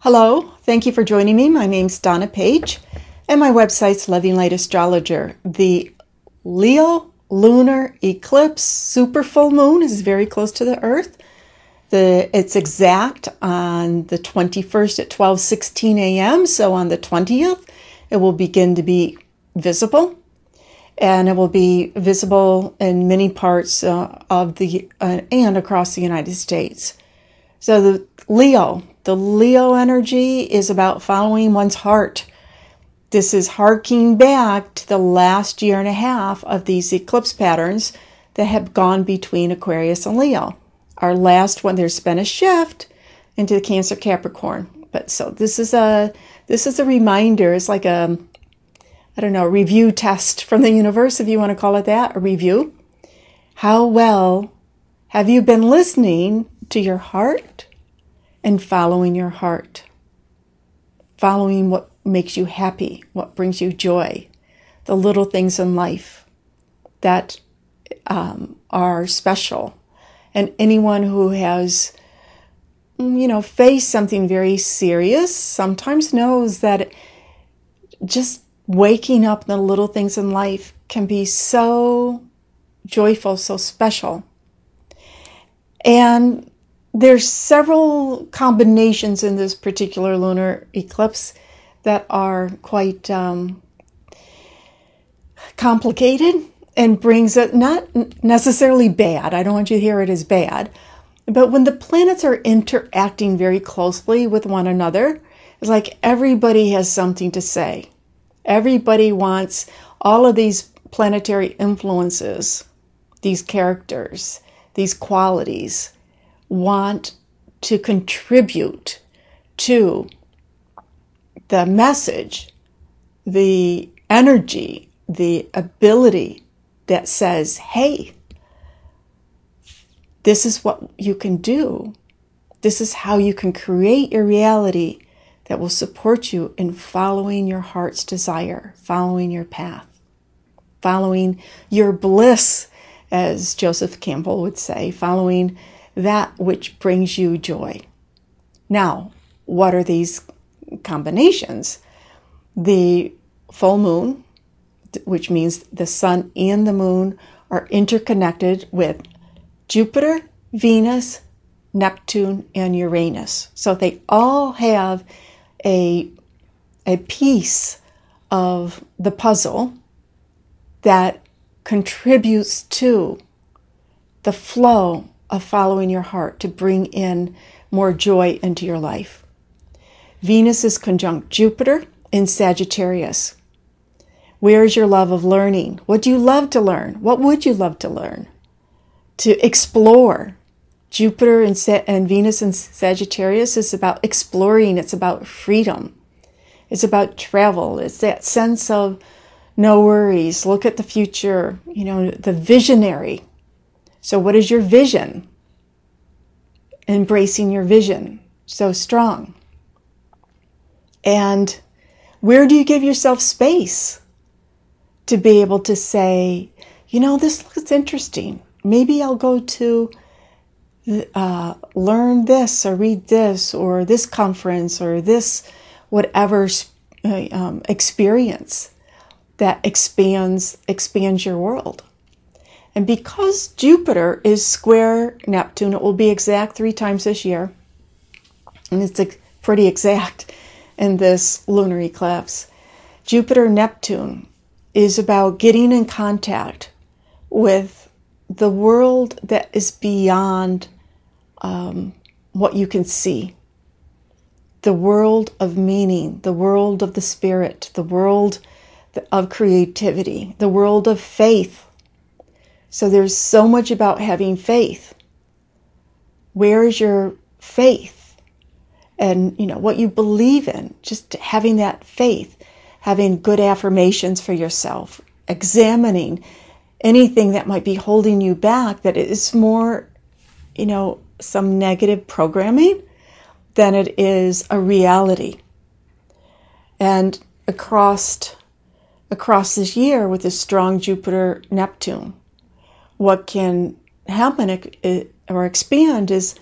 Hello, thank you for joining me. My name's Donna Page, and my website's Loving Light Astrologer. The Leo Lunar Eclipse super full moon is very close to the Earth. It's exact on the 21st at 12:16 a.m., so on the 20th, it will begin to be visible, and it will be visible in many parts of the and across the United States. So the Leo energy is about following one's heart. This is harking back to the last year and a half of these eclipse patterns that have gone between Aquarius and Leo. Our last one, there's been a shift into the Cancer Capricorn. But so this is a reminder. It's like a review test from the universe, if you want to call it that, a review. How well have you been listening to your heart and following your heart? Following what makes you happy, what brings you joy, the little things in life that are special. And anyone who has, faced something very serious sometimes knows that just waking up in the little things in life can be so joyful, so special. And there's several combinations in this particular lunar eclipse that are quite complicated and brings it not necessarily bad. I don't want you to hear it as bad. But when the planets are interacting very closely with one another, it's like everybody has something to say. Everybody wants all of these planetary influences, these characters, these qualities, want to contribute to the message, the energy, the ability that says, hey, this is what you can do. This is how you can create your reality that will support you in following your heart's desire, following your path, following your bliss, as Joseph Campbell would say, following that which brings you joy. Now, what are these combinations? The full moon, which means the sun and the moon are interconnected with Jupiter, Venus, Neptune, and Uranus. So they all have a piece of the puzzle that contributes to the flow of following your heart to bring in more joy into your life. Venus is conjunct Jupiter in Sagittarius. Where is your love of learning? What do you love to learn? What would you love to learn? To explore. Jupiter and Venus in Sagittarius is about exploring. It's about freedom. It's about travel. It's that sense of no worries. Look at the future. The visionary. So what is your vision? Embracing your vision. So strong. And where do you give yourself space to be able to say, this looks interesting. Maybe I'll go to learn this or read this or this conference or this whatever experience that expands your world. And because Jupiter is square Neptune, it will be exact 3 times this year. And it's pretty exact in this lunar eclipse. Jupiter-Neptune is about getting in contact with the world that is beyond what you can see. The world of meaning, the world of the spirit, the world of creativity, the world of faith. So there's so much about having faith. Where is your faith? And what you believe in, just having that faith, having good affirmations for yourself, examining anything that might be holding you back, that is more, some negative programming than it is a reality. And across this year with a strong Jupiter-Neptune, what can happen or expand is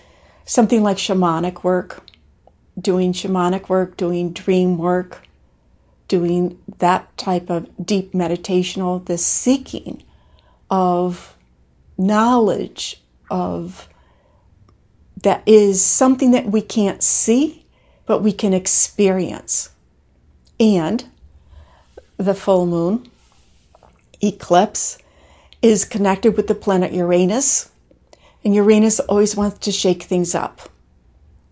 something like shamanic work, doing shamanic work, doing dream work, doing that type of deep meditational, this seeking of knowledge of that is something that we can't see, but we can experience. And the full moon eclipse is connected with the planet Uranus, and Uranus always wants to shake things up.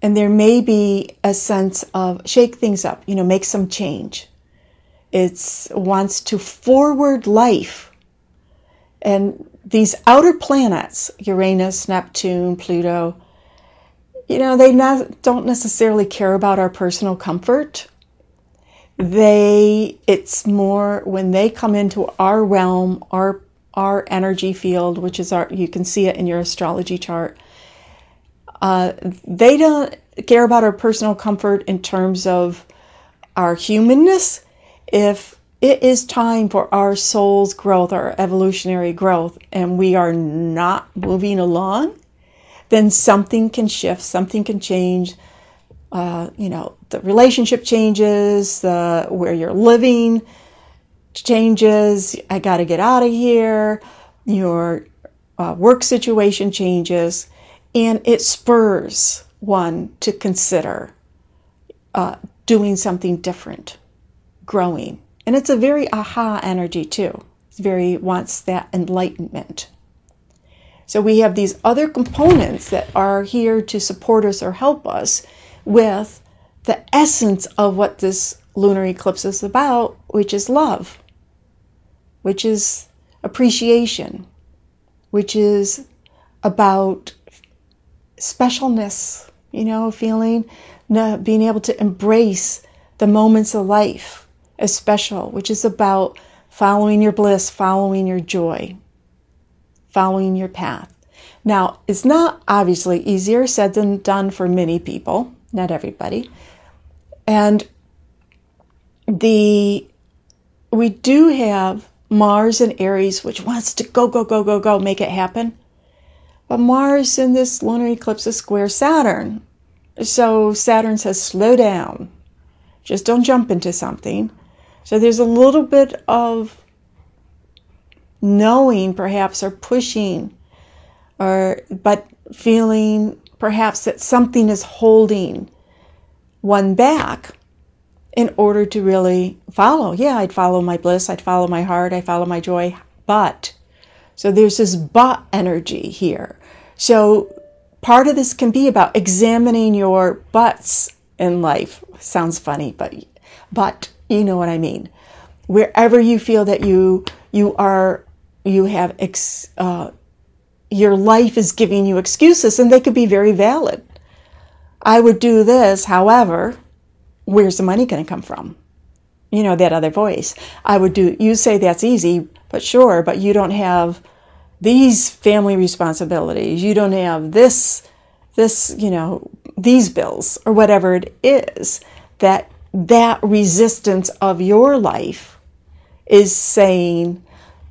And there may be a sense of shake things up, make some change. It wants to forward life. And these outer planets, Uranus, Neptune, Pluto, they don't necessarily care about our personal comfort. It's more when they come into our realm, our energy field, which is you can see it in your astrology chart. They don't care about our personal comfort in terms of our humanness. If it is time for our soul's growth, our evolutionary growth, and we are not moving along, then something can shift, something can change. The relationship changes, where you're living changes. I got to get out of here. Your work situation changes, and it spurs one to consider doing something different, growing. And it's a very aha energy too. Wants that enlightenment. So we have these other components that are here to support us or help us with the essence of what this lunar eclipse is about, which is love, which is appreciation, which is about specialness, feeling, being able to embrace the moments of life as special, which is about following your bliss, following your joy, following your path. Now, it's not obviously easier said than done for many people, not everybody. And we do have Mars in Aries, which wants to go, make it happen. But Mars in this lunar eclipse is square Saturn. So Saturn says, slow down. Just don't jump into something. So there's a little bit of knowing, perhaps, or pushing, but feeling perhaps that something is holding one back in order to really follow. Yeah, I'd follow my bliss, I'd follow my heart, I'd follow my joy, but. So there's this but energy here. So part of this can be about examining your buts in life. Sounds funny, but you know what I mean. Wherever you feel that your life is giving you excuses, and they could be very valid. I would do this, however, where's the money going to come from? That other voice. You say that's easy, but sure, but you don't have these family responsibilities. You don't have this, these bills, or whatever it is, that resistance of your life is saying,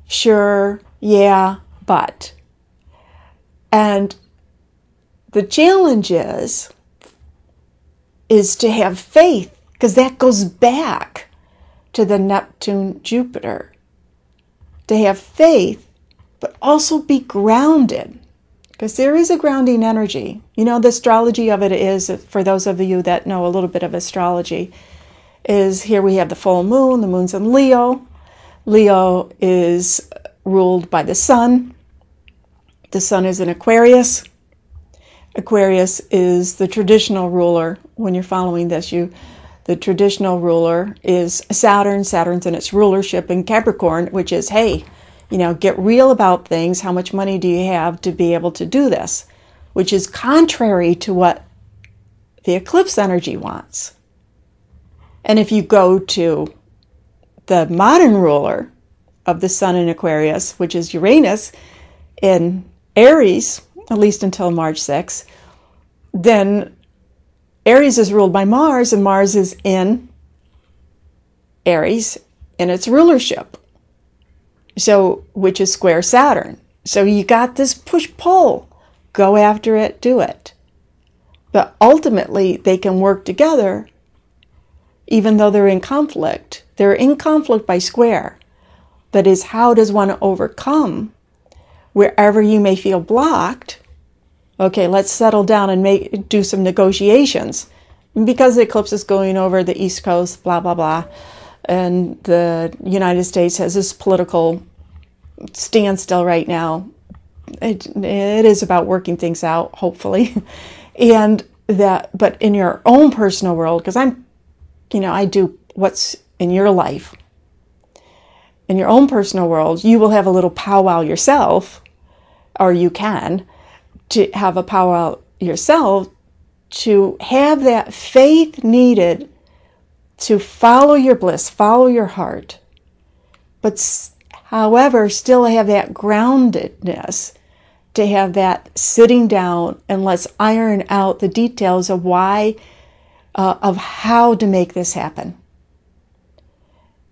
sure, yeah, but. And the challenge is to have faith, because that goes back to the Neptune Jupiter. To have faith, but also be grounded, because there is a grounding energy. The astrology of it is, for those of you that know a little bit of astrology, is here we have the full moon. The moon's in Leo. Leo is ruled by the sun. The sun is in Aquarius. Aquarius is the traditional ruler. When you're following this, the traditional ruler is Saturn. Saturn's in its rulership in Capricorn, which is, hey, get real about things. How much money do you have to be able to do this? Which is contrary to what the eclipse energy wants. And if you go to the modern ruler of the sun in Aquarius, which is Uranus in Aries, at least until March 6th, then Aries is ruled by Mars, and Mars is in Aries in its rulership. So, which is square Saturn. So you got this push-pull. Go after it, do it. But ultimately, they can work together even though they're in conflict. They're in conflict by square. That is, how does one overcome wherever you may feel blocked? Okay, let's settle down and do some negotiations. And because the eclipse is going over the East Coast, blah, blah, blah, and the United States has this political standstill right now. It is about working things out, hopefully. But in your own personal world, because I do what's in your life. In your own personal world, you will have a little powwow yourself, or you can, to have a powwow yourself, to have that faith needed to follow your bliss, follow your heart. But however, still have that groundedness, to have that sitting down and let's iron out the details of why, of how to make this happen.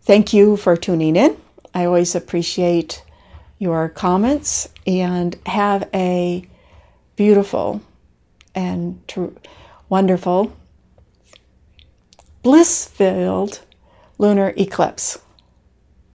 Thank you for tuning in. I always appreciate your comments, and have a beautiful and wonderful, bliss-filled lunar eclipse.